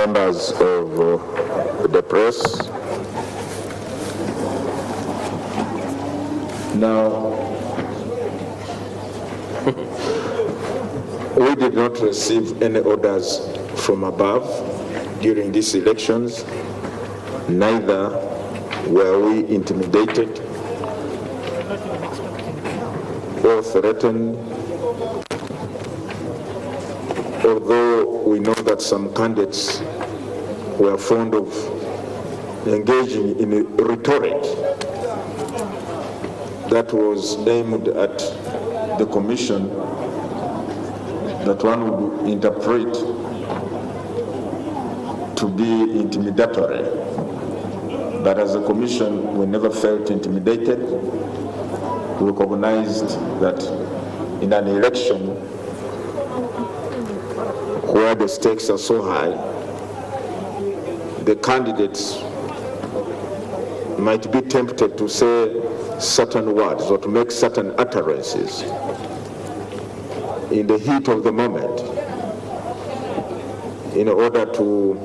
members of the press. Now, we did not receive any orders from above during these elections, neither were we intimidated or threatened, although we know that some candidates were fond of engaging in rhetoric that was aimed at the commission that one would interpret to be intimidatory. But as a commission, we never felt intimidated. We recognized that in an election where the stakes are so high, the candidates might be tempted to say certain words or to make certain utterances in the heat of the moment in order to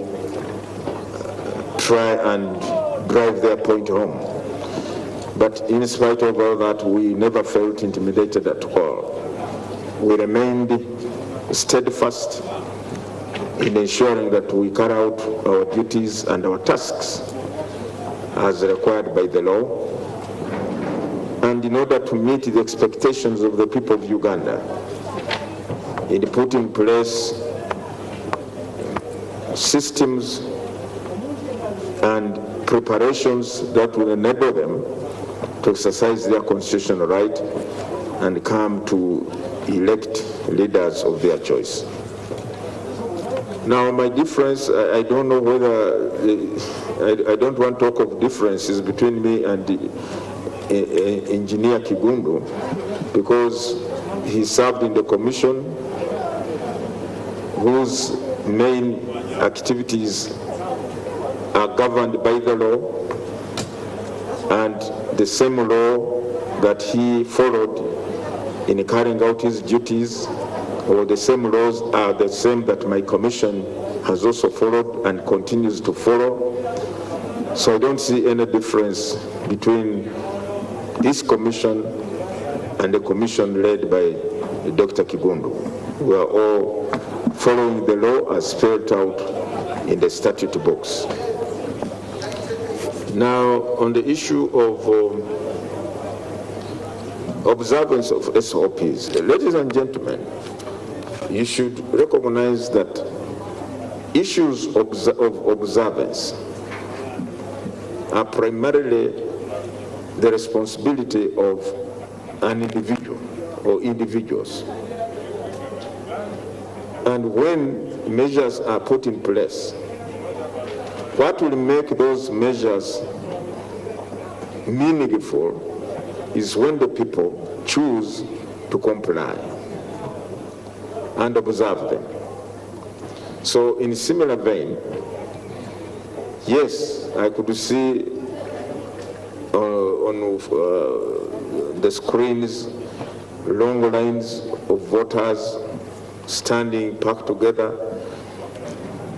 try and drive their point home. But in spite of all that, we never felt intimidated at all. We remained steadfast in ensuring that we carry out our duties and our tasks as required by the law, and in order to meet the expectations of the people of Uganda, in putting in place systems and preparations that will enable them to exercise their constitutional right and come to elect leaders of their choice. Now, my difference, I don't know whether, I don't want to talk of differences between me and Engineer Kigundu, because he served in the commission whose main activities are governed by the law, and the same law that he followed in carrying out his duties, or the same laws are the same that my commission has also followed and continues to follow. So I don't see any difference between this commission and the commission led by Dr. Kigundu. We are all following the law as spelled out in the statute books. Now, on the issue of observance of SOPs, ladies and gentlemen, you should recognize that issues of observance are primarily the responsibility of an individual or individuals. And when measures are put in place, what will make those measures meaningful is when the people choose to comply and observe them. So in similar vein, yes, I could see on the screens long lines of voters standing packed together.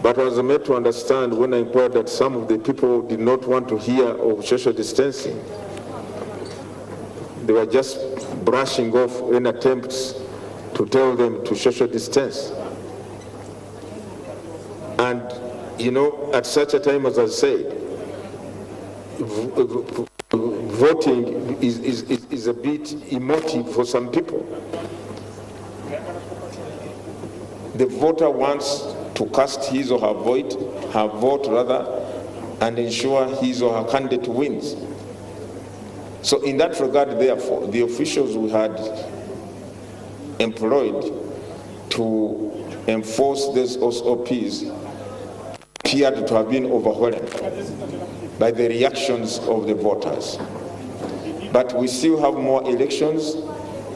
But I was made to understand when I inquired that some of the people did not want to hear of social distancing. They were just brushing off any attempts to tell them to social distance. And, you know, at such a time, as I said, voting is a bit emotive for some people. The voter wants to cast his or her vote rather, and ensure his or her candidate wins. So in that regard, therefore, the officials we had employed to enforce these SOPs appeared to have been overwhelmed by the reactions of the voters. But we still have more elections,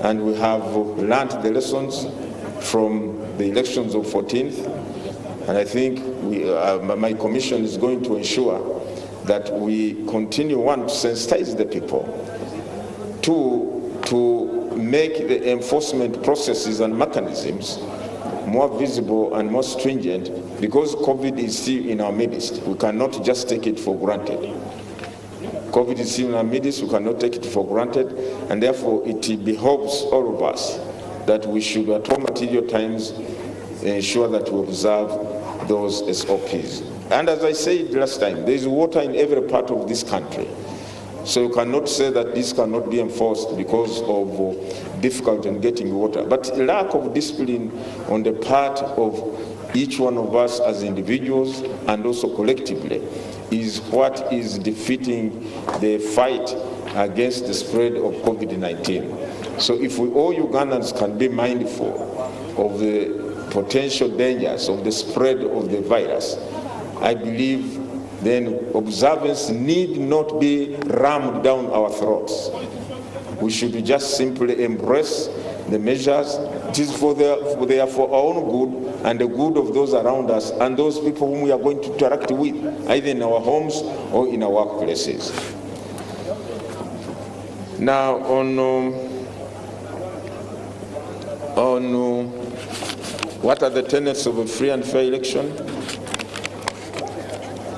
and we have learned the lessons from the elections of 14th, and I think my commission is going to ensure that we continue, one, to sensitize the people, two, to make the enforcement processes and mechanisms more visible and more stringent, because COVID is still in our midst. We cannot just take it for granted. COVID is still in our midst, we cannot take it for granted, and therefore it behoves all of us that we should, at all material times, ensure that we observe those SOPs. And as I said last time, there is water in every part of this country. So you cannot say that this cannot be enforced because of difficulty in getting water. But lack of discipline on the part of each one of us as individuals and also collectively is what is defeating the fight against the spread of COVID-19. So if we all Ugandans can be mindful of the potential dangers of the spread of the virus, I believe then observance need not be rammed down our throats. We should just simply embrace the measures. It is for our own good and the good of those around us and those people whom we are going to interact with, either in our homes or in our workplaces. Now, on what are the tenets of a free and fair election?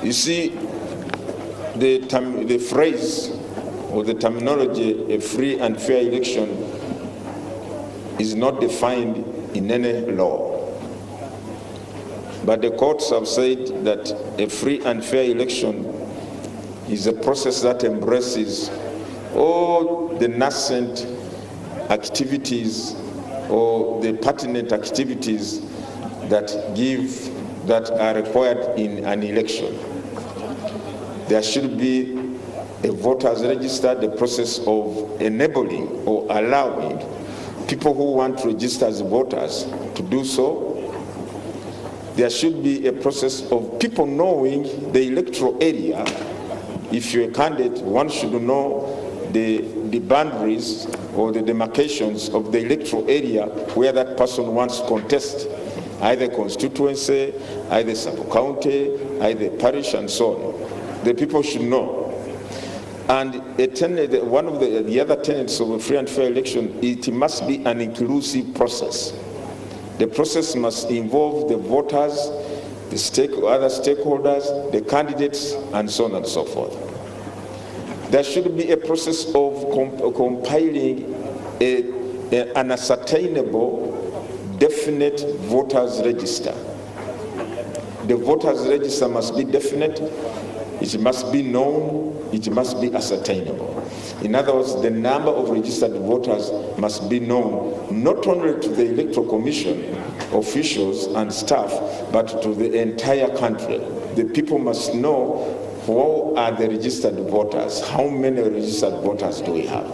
You see, the phrase or the terminology, a free and fair election, is not defined in any law. But the courts have said that a free and fair election is a process that embraces all the nascent activities or the pertinent activities that are required in an election. There should be a voters register, the process of enabling or allowing people who want to register as voters to do so. There should be a process of people knowing the electoral area. If you're a candidate, one should know the boundaries or the demarcations of the electoral area where that person wants to contest, either constituency, either sub-county, either parish, and so on. The people should know. And one of the other tenets of a free and fair election, it must be an inclusive process. The process must involve the voters, the other stakeholders, the candidates, and so on and so forth. There should be a process of compiling an ascertainable, definite voters register. The voters register must be definite, it must be known, it must be ascertainable. In other words, the number of registered voters must be known, not only to the Electoral Commission officials and staff, but to the entire country. The people must know who are the registered voters, how many registered voters do we have.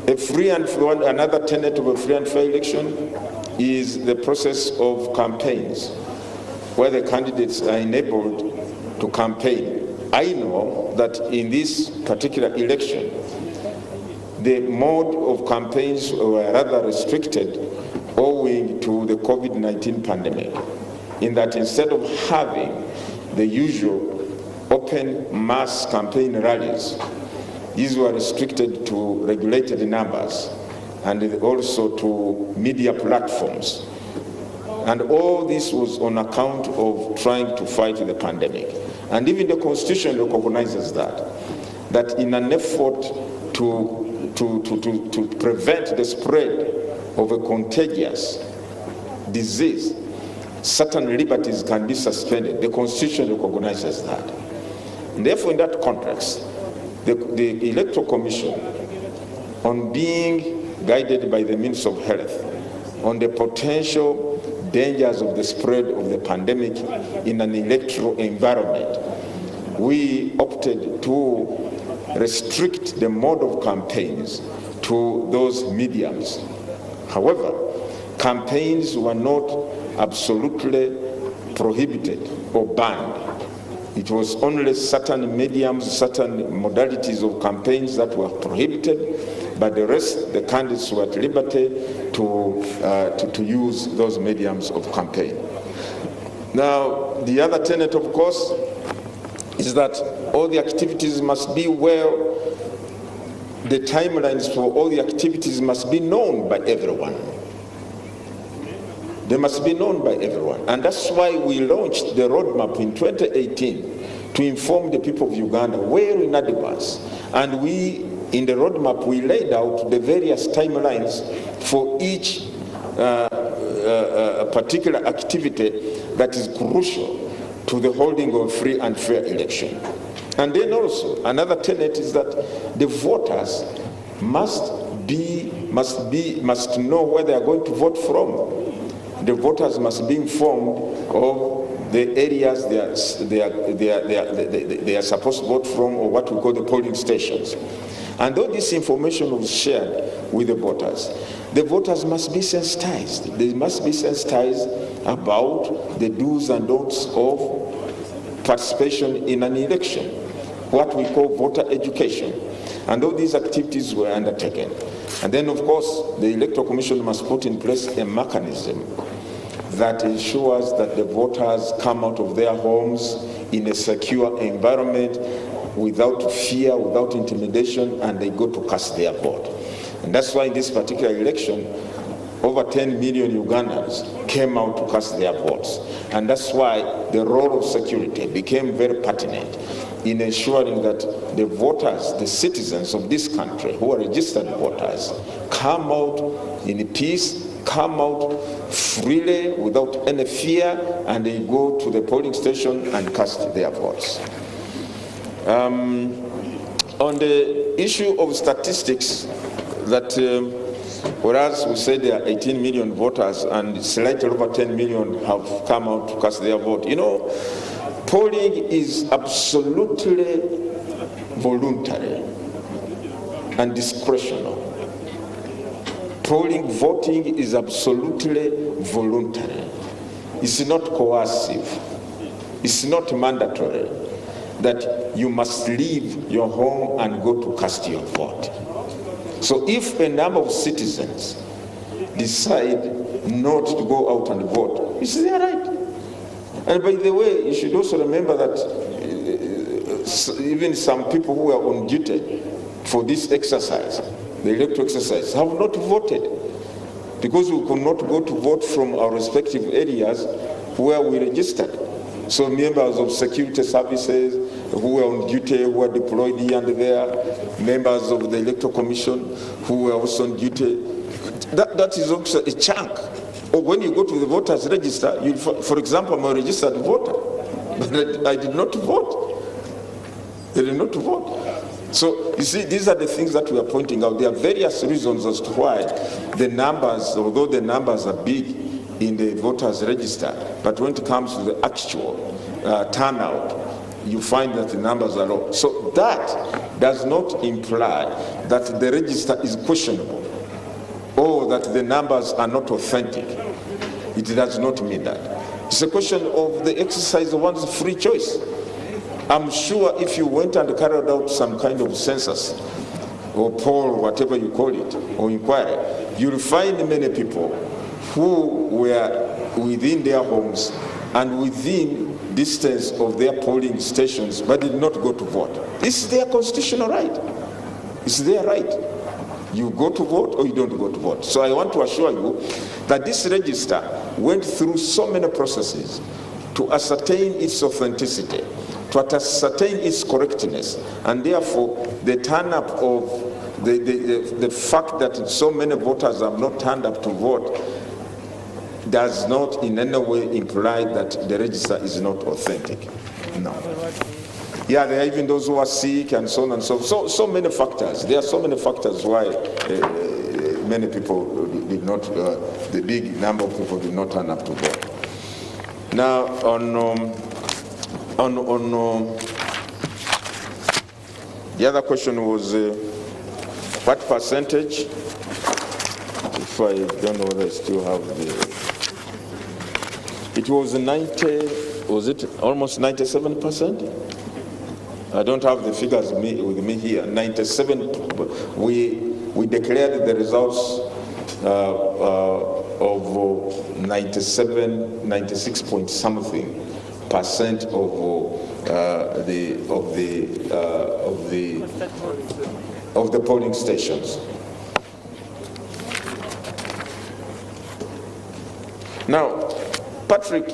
Another tenet of a free and fair election is the process of campaigns, where the candidates are enabled to campaign. I know that in this particular election, the mode of campaigns were rather restricted owing to the COVID-19 pandemic, in that instead of having the usual open mass campaign rallies, these were restricted to regulated numbers and also to media platforms. And all this was on account of trying to fight the pandemic. And even the Constitution recognizes that in an effort to prevent the spread of a contagious disease, certain liberties can be suspended. The Constitution recognizes that. And therefore, in that context, the Electoral Commission, on being guided by the Minister of Health on the potential dangers of the spread of the pandemic in an electoral environment, we opted to restrict the mode of campaigns to those mediums. However, campaigns were not absolutely prohibited or banned. It was only certain mediums, certain modalities of campaigns that were prohibited, but the rest, the candidates were at liberty to use those mediums of campaign. Now, the other tenet, of course, is that all the activities must be the timelines for all the activities must be known by everyone. They must be known by everyone. And that's why we launched the roadmap in 2018 to inform the people of Uganda well in advance. And we, in the roadmap, we laid out the various timelines for each particular activity that is crucial to the holding of free and fair election. And then also, another tenet is that the voters must know where they are going to vote from. The voters must be informed of the areas they are supposed to vote from, or what we call the polling stations. And all this information was shared with the voters must be sensitized. They must be sensitized about the do's and don'ts of participation in an election, what we call voter education. And all these activities were undertaken. And then, of course, the Electoral Commission must put in place a mechanism that ensures that the voters come out of their homes in a secure environment, without fear, without intimidation, and they go to cast their vote. And that's why in this particular election, over 10 million Ugandans came out to cast their votes. And that's why the role of security became very pertinent in ensuring that the voters, the citizens of this country who are registered voters, come out in peace, come out freely without any fear, and they go to the polling station and cast their votes. On the issue of statistics, that whereas we said there are 18 million voters and slightly over 10 million have come out to cast their vote, you know, polling is absolutely voluntary and discretional. Voting is absolutely voluntary. It's not coercive. It's not mandatory that you must leave your home and go to cast your vote. So if a number of citizens decide not to go out and vote, it's their right. And by the way, you should also remember that even some people who are on duty for this exercise, the electoral exercise, have not voted, because we could not go to vote from our respective areas where we registered. So members of security services who were on duty, who were deployed here and there, members of the Electoral Commission who were also on duty, that is also a chunk. Or when you go to the voters register, for example, I'm a registered voter, but I did not vote. I did not vote. So, you see, these are the things that we are pointing out. There are various reasons as to why the numbers, although the numbers are big in the voters register, but when it comes to the actual turnout, you find that the numbers are low. So that does not imply that the register is questionable or that the numbers are not authentic. It does not mean that. It's a question of the exercise of one's free choice. I'm sure if you went and carried out some kind of census or poll, whatever you call it, or inquiry, you'll find many people who were within their homes and within distance of their polling stations but did not go to vote. It's their constitutional right. It's their right. You go to vote or you don't go to vote. So I want to assure you that this register went through so many processes to ascertain its authenticity, to ascertain its correctness, and therefore the turn-up of the fact that so many voters have not turned up to vote does not in any way imply that the register is not authentic. No. Yeah, there are even those who are sick and so on and so forth. So many factors. There are so many factors why many people did not, the big number of people did not turn up to vote. Now, the other question was what percentage, if I don't know whether I still have it was 90, was it almost 97%? I don't have the figures with me here. 97, we declared the results of 97, 96 point something percent of the polling stations. Now, Patrick,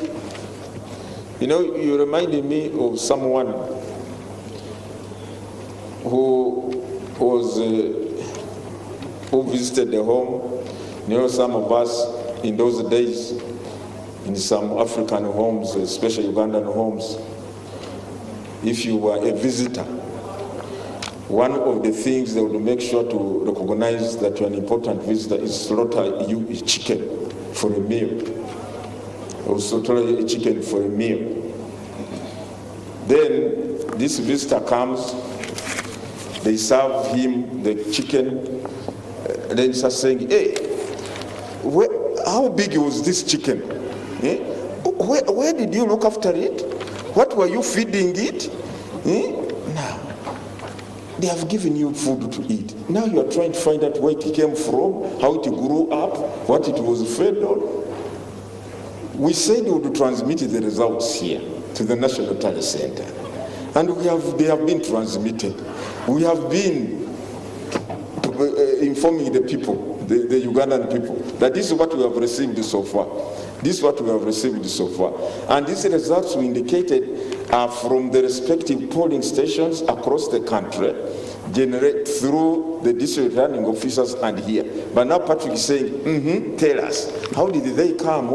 you know, you reminded me of someone who visited the home. You know, some of us in those days, in some African homes, especially Ugandan homes, if you were a visitor, one of the things they would make sure to recognize that you're an important visitor is slaughter you a chicken for a meal. Or slaughter a chicken for a meal. Then this visitor comes, they serve him the chicken, and then he starts saying, hey, how big was this chicken? Eh? Where did you look after it? What were you feeding it? Eh? Now, they have given you food to eat. Now you are trying to find out where it came from, how it grew up, what it was fed on. We said we would transmit the results here to the National Tally Center. And they have been transmitted. We have been informing the people, the Ugandan people, that this is what we have received so far. This is what we have received so far. And these results we indicated are from the respective polling stations across the country, generate through the district returning officers and here. But now Patrick is saying, tell us, how did they come?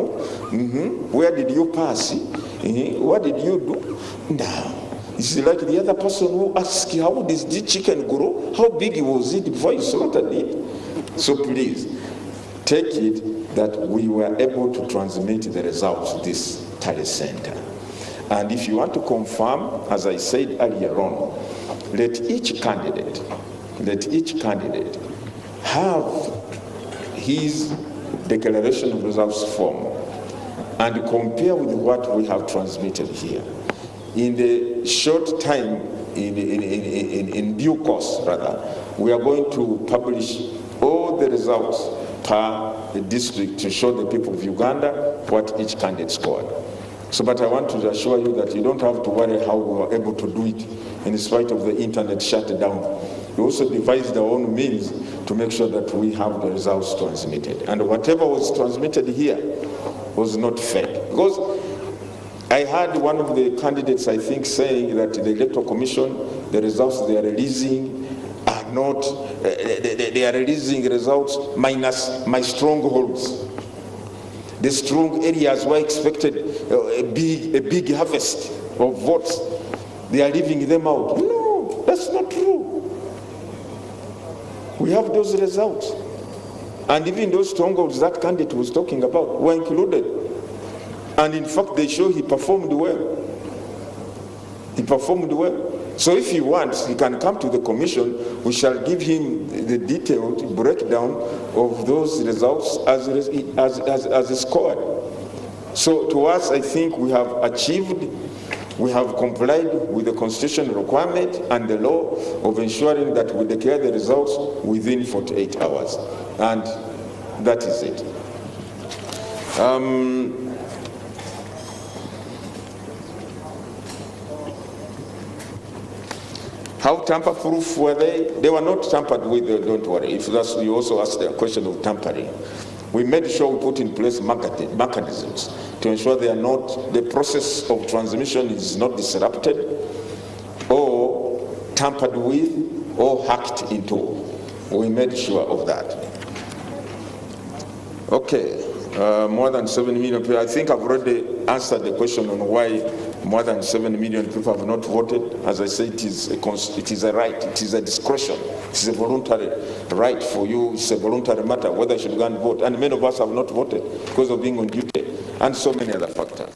Where did you pass? What did you do? Now, it's like the other person who asked, how did this chicken grow? How big was it before you slaughtered it? So please, take it that we were able to transmit the results to this tally center. And if you want to confirm, as I said earlier on, let each candidate have his declaration of results form and compare with what we have transmitted here. In the short time, in due course rather, we are going to publish all the results per the district to show the people of Uganda what each candidate scored. So, but I want to assure you that you don't have to worry how we were able to do it in spite of the internet shutdown. We also devised our own means to make sure that we have the results transmitted. And whatever was transmitted here was not fake. Because I heard one of the candidates, I think, saying that the Electoral Commission, the results they are releasing are not, they are releasing results minus my strongholds. The strong areas were expected a big harvest of votes. They are leaving them out. No, that's not true. We have those results. And even those strongholds that candidate was talking about were included. And in fact, they show he performed well. He performed well. So if he wants, he can come to the commission. We shall give him the detailed breakdown of those results as scored. So to us, I think we have achieved, we have complied with the constitutional requirement and the law of ensuring that we declare the results within 48 hours. And that is it. How tamper-proof were they? They were not tampered with, don't worry. If that's, you also asked the question of tampering. We made sure we put in place mechanisms to ensure they are not, the process of transmission is not disrupted or tampered with or hacked into. We made sure of that. Okay, more than 7 million people. I think I've already answered the question on why more than 7 million people have not voted. As I say, it is a right, it is a discretion, it is a voluntary right for you, it's a voluntary matter whether you should go and vote. And many of us have not voted because of being on duty and so many other factors.